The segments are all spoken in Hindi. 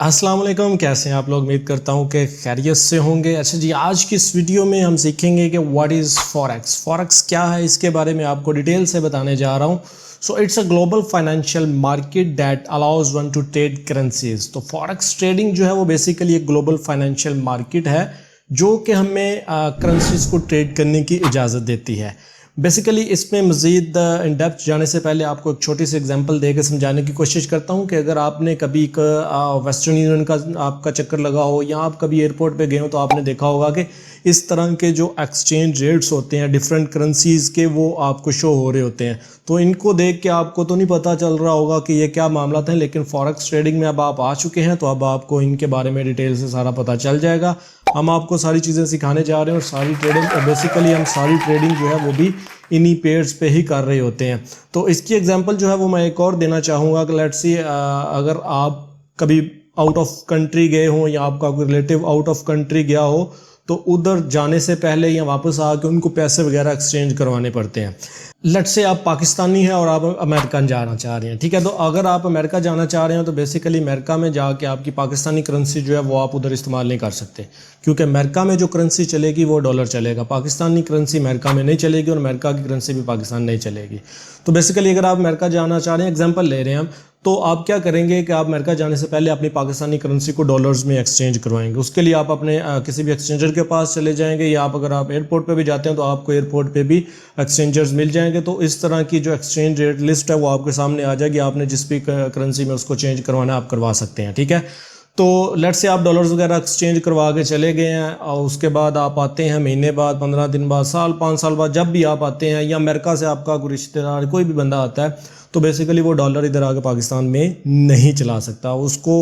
अस्सलाम वालेकुम, कैसे हैं आप लोग। उम्मीद करता हूं कि खैरियत से होंगे। अच्छा जी, आज की इस वीडियो में हम सीखेंगे कि व्हाट इज़ फॉरेक्स क्या है। इसके बारे में आपको डिटेल से बताने जा रहा हूं। So it's a global financial market that allows one two trade currencies. तो फॉरेक्स ट्रेडिंग जो है वो बेसिकली एक ग्लोबल फाइनेंशियल मार्केट है जो कि हमें करेंसीज को ट्रेड करने की इजाज़त देती है। बेसिकली इसमें मज़ीद इन डेप्थ जाने से पहले आपको एक छोटी सी एग्जांपल देकर समझाने की कोशिश करता हूं कि अगर आपने कभी वेस्टर्न यूनियन का आपका चक्कर लगा हो या आप कभी एयरपोर्ट पे गए हो तो आपने देखा होगा कि इस तरह के जो एक्सचेंज रेट्स होते हैं डिफरेंट करेंसीज़ के, वो आपको शो हो रहे होते हैं। तो इनको देख के आपको तो नहीं पता चल रहा होगा कि ये क्या मामला था, लेकिन फॉरेक्स ट्रेडिंग में अब आप आ चुके हैं तो अब आपको इनके बारे में डिटेल से सारा पता चल जाएगा। हम आपको सारी चीज़ें सिखाने जा रहे हैं और सारी ट्रेडिंग बेसिकली हम सारी ट्रेडिंग जो है वो भी इन्हीं पेयर्स पे ही कर रहे होते हैं। तो इसकी एग्जांपल जो है वो मैं एक और देना चाहूँगा कि लेट्स सी अगर आप कभी आउट ऑफ कंट्री गए हों या आपका कोई रिलेटिव आउट ऑफ कंट्री गया हो तो उधर जाने से पहले या वापस आके उनको पैसे वगैरह एक्सचेंज करवाने पड़ते हैं। लेट्स से आप पाकिस्तानी हैं और आप अमेरिका जाना चाह रहे हैं, ठीक है। तो अगर आप अमेरिका जाना चाह रहे हैं तो बेसिकली अमेरिका में जाके आपकी पाकिस्तानी करेंसी जो है वो आप उधर इस्तेमाल नहीं कर सकते, क्योंकि अमेरिका में जो करेंसी चलेगी वो डॉलर चलेगा। पाकिस्तानी करेंसी अमेरिका में नहीं चलेगी और अमेरिका की करेंसी भी पाकिस्तान नहीं चलेगी। तो बेसिकली अगर आप अमेरिका जाना चाह रहे हैं, एग्जाम्पल ले रहे हैं हम, तो आप क्या करेंगे कि आप अमेरिका जाने से पहले अपनी पाकिस्तानी करेंसी को डॉलर्स में एक्सचेंज करवाएंगे। उसके लिए आप अपने किसी भी एक्सचेंजर के पास चले जाएंगे या अगर आप एयरपोर्ट पे भी जाते हैं तो आपको एयरपोर्ट पे भी एक्सचेंजर्स मिल जाएंगे। तो इस तरह की जो एक्सचेंज रेट लिस्ट है वो आपके सामने आ जाएगी। आपने जिस भी करेंसी में उसको चेंज करवाना है आप करवा सकते हैं, ठीक है। तो लेट्स से आप डॉलर्स वगैरह एक्सचेंज करवा के चले गए हैं और उसके बाद आप आते हैं महीने बाद, 15 दिन बाद, साल, 5 साल बाद, जब भी आप आते हैं या अमेरिका से आपका कोई रिश्तेदार कोई भी बंदा आता है तो बेसिकली वो डॉलर इधर आके पाकिस्तान में नहीं चला सकता। उसको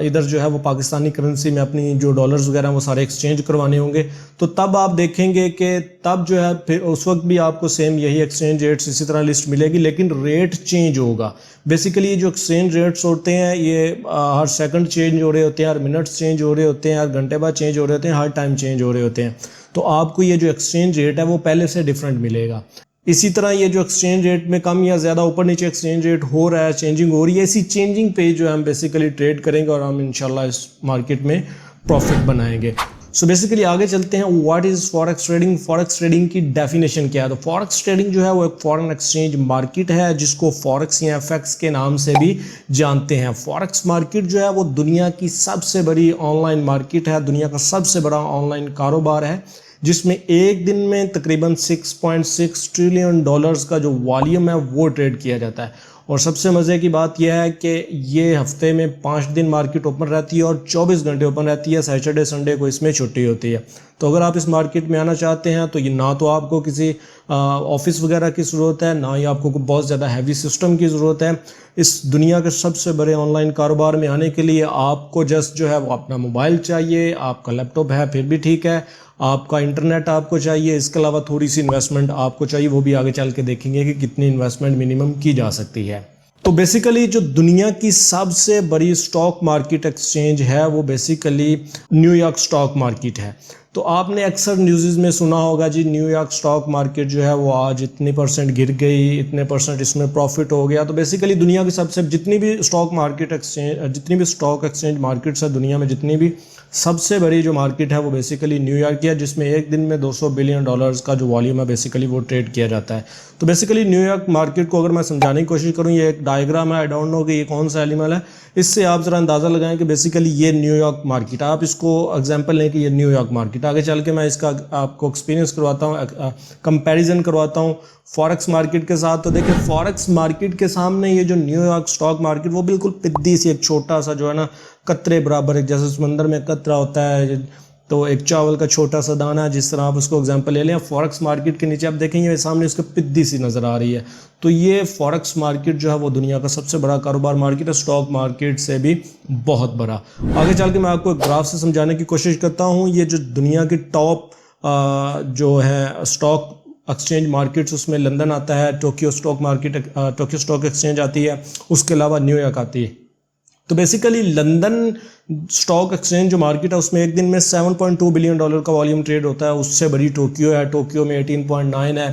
इधर जो है वो पाकिस्तानी करेंसी में अपनी जो डॉलर्स वगैरह वो सारे एक्सचेंज करवाने होंगे। तो तब आप देखेंगे कि तब जो है फिर उस वक्त भी आपको सेम यही एक्सचेंज रेट्स इसी तरह लिस्ट मिलेगी, लेकिन रेट चेंज होगा। बेसिकली जो एक्सचेंज रेट्स होते हैं ये हर सेकंड चेंज हो रहे होते हैं, हर मिनट्स चेंज हो रहे होते हैं, हर घंटे बाद चेंज हो रहे होते हैं, हर टाइम चेंज हो रहे होते हैं। तो आपको ये जो एक्सचेंज रेट है वो पहले से डिफरेंट मिलेगा। इसी तरह ये जो एक्सचेंज रेट में कम या ज़्यादा ऊपर नीचे एक्सचेंज रेट हो रहा है, चेंजिंग हो रही है, इसी चेंजिंग पे जो है हम बेसिकली ट्रेड करेंगे और हम इंशाल्लाह इस मार्केट में प्रॉफिट बनाएंगे। सो बेसिकली आगे चलते हैं। What is forex trading. Forex trading की डेफिनेशन क्या है। तो फॉरेक्स ट्रेडिंग जो है वो एक फॉरेन एक्सचेंज मार्केट है जिसको फॉरेक्स या एफएक्स के नाम से भी जानते हैं। फॉरेक्स मार्केट जो है वो दुनिया की सबसे बड़ी ऑनलाइन मार्केट है, दुनिया का सबसे बड़ा ऑनलाइन कारोबार है, जिसमें एक दिन में तकरीबन 6.6 ट्रिलियन डॉलर्स का जो वॉल्यूम है वो ट्रेड किया जाता है। और सबसे मज़े की बात यह है कि ये हफ्ते में 5 दिन मार्केट ओपन रहती है और 24 घंटे ओपन रहती है। सैटरडे संडे को इसमें छुट्टी होती है। तो अगर आप इस मार्केट में आना चाहते हैं तो ये ना तो आपको किसी ऑफिस वगैरह की ज़रूरत है, ना ही आपको बहुत ज़्यादा हैवी सिस्टम की ज़रूरत है। इस दुनिया के सबसे बड़े ऑनलाइन कारोबार में आने के लिए आपको जस्ट जो है वो अपना मोबाइल चाहिए, आपका लैपटॉप है फिर भी ठीक है, आपका इंटरनेट आपको चाहिए, इसके अलावा थोड़ी सी इन्वेस्टमेंट आपको चाहिए। वो भी आगे चल के देखेंगे कि कितनी इन्वेस्टमेंट मिनिमम की जा सकती है। तो बेसिकली जो दुनिया की सबसे बड़ी स्टॉक मार्केट एक्सचेंज है वो बेसिकली न्यूयॉर्क स्टॉक मार्केट है। तो आपने अक्सर न्यूज़ में सुना होगा जी न्यूयॉर्क स्टॉक मार्केट जो है वो आज इतनी परसेंट गिर गई, इतने परसेंट इसमें प्रॉफिट हो गया। तो बेसिकली दुनिया की सबसे जितनी भी स्टॉक मार्केट एक्सचेंज जितनी भी स्टॉक एक्सचेंज मार्केट्स है दुनिया में, जितनी भी सबसे बड़ी जो मार्केट है वो बेसिकली न्यूयॉर्क की है, जिसमें एक दिन में 200 बिलियन डॉलर्स का जो वॉल्यूम है बेसिकली वो ट्रेड किया जाता है। तो बेसिकली न्यूयॉर्क मार्केट को अगर मैं समझाने की कोशिश करूँ, ये एक डायग्राम है, आई डोंट नो कि ये कौन सा एनिमल है, इससे आप ज़रा अंदाज़ा लगाएं कि बेसिकली ये न्यूयॉर्क मार्केट, आप इसको एग्जांपल लें कि ये न्यूयॉर्क मार्केट। आगे चल के मैं इसका आपको एक्सपीरियंस करवाता हूँ, कंपैरिजन करवाता हूँ फॉरेक्स मार्केट के साथ। तो देखिए फॉरेक्स मार्केट के सामने ये जो न्यूयॉर्क स्टॉक मार्केट वो बिल्कुल पिद्दी सी एक छोटा सा जो है ना कतरे बराबर, एक जैसे समंदर में कतरा होता है तो एक चावल का छोटा सा दाना, जिस तरह आप उसको एग्जांपल ले लें। फॉरेक्स मार्केट के नीचे आप देखेंगे सामने उसके पिद्दी सी नज़र आ रही है। तो ये फॉरेक्स मार्केट जो है वो दुनिया का सबसे बड़ा कारोबार मार्केट है, स्टॉक मार्केट से भी बहुत बड़ा। आगे चल के मैं आपको एक ग्राफ से समझाने की कोशिश करता हूँ। ये जो दुनिया की टॉप जो है स्टॉक एक्सचेंज मार्केट्स, उसमें लंदन आता है, Tokyo stock market, Tokyo stock exchange आती है, उसके अलावा न्यूयॉर्क आती है। तो बेसिकली लंदन स्टॉक एक्सचेंज जो मार्केट है उसमें एक दिन में 7.2 बिलियन डॉलर का वॉल्यूम ट्रेड होता है। उससे बड़ी टोक्यो है, टोक्यो में 18.9 है।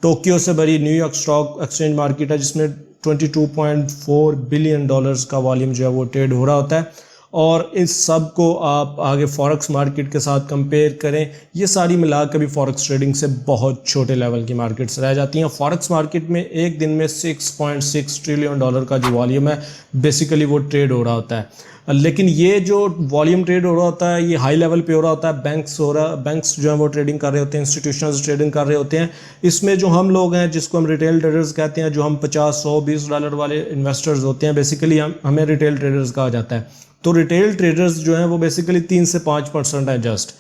टोक्यो से बड़ी न्यूयॉर्क स्टॉक एक्सचेंज मार्केट है जिसमें 22.4 बिलियन डॉलर्स का वॉल्यूम जो है वो ट्रेड हो रहा होता है। और इस सब को आप आगे फॉरेक्स मार्केट के साथ कंपेयर करें, ये सारी मिला के भी फॉरेक्स ट्रेडिंग से बहुत छोटे लेवल की मार्केट्स रह जाती हैं। फॉरेक्स मार्केट में एक दिन में $6.6 ट्रिलियन का जो वॉल्यूम है बेसिकली वो ट्रेड हो रहा होता है। लेकिन ये जो वॉल्यूम ट्रेड हो रहा होता है ये हाई लेवल पे हो रहा होता है, बैंक्स जो है वो ट्रेडिंग कर रहे होते हैं, इंस्टीट्यूशंस ट्रेडिंग कर रहे होते हैं। इसमें जो हम लोग हैं जिसको हम रिटेल ट्रेडर्स कहते हैं, जो हम 50, 100, $20 वाले इन्वेस्टर्स होते हैं, बेसिकली हमें रिटेल ट्रेडर्स कहा जाता है। तो रिटेल ट्रेडर्स जो हैं वो बेसिकली 3 से 5% है जस्ट।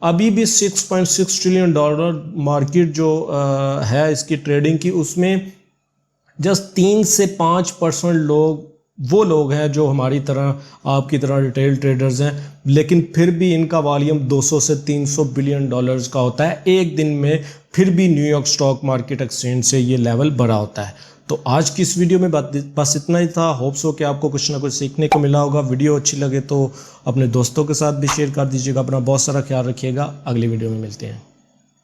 अभी भी $6.6 ट्रिलियन मार्केट जो है इसकी ट्रेडिंग की, उसमें जस्ट 3 से 5% लोग वो लोग हैं जो हमारी तरह आपकी तरह रिटेल ट्रेडर्स हैं, लेकिन फिर भी इनका वॉल्यूम 200 से 300 बिलियन डॉलर्स का होता है एक दिन में। फिर भी न्यूयॉर्क स्टॉक मार्केट एक्सचेंज से ये लेवल बड़ा होता है। तो आज की इस वीडियो में बस इतना ही था। होप्स हो कि आपको कुछ ना कुछ सीखने को मिला होगा। वीडियो अच्छी लगे तो अपने दोस्तों के साथ भी शेयर कर दीजिएगा। अपना बहुत सारा ख्याल रखिएगा। अगली वीडियो में मिलते हैं।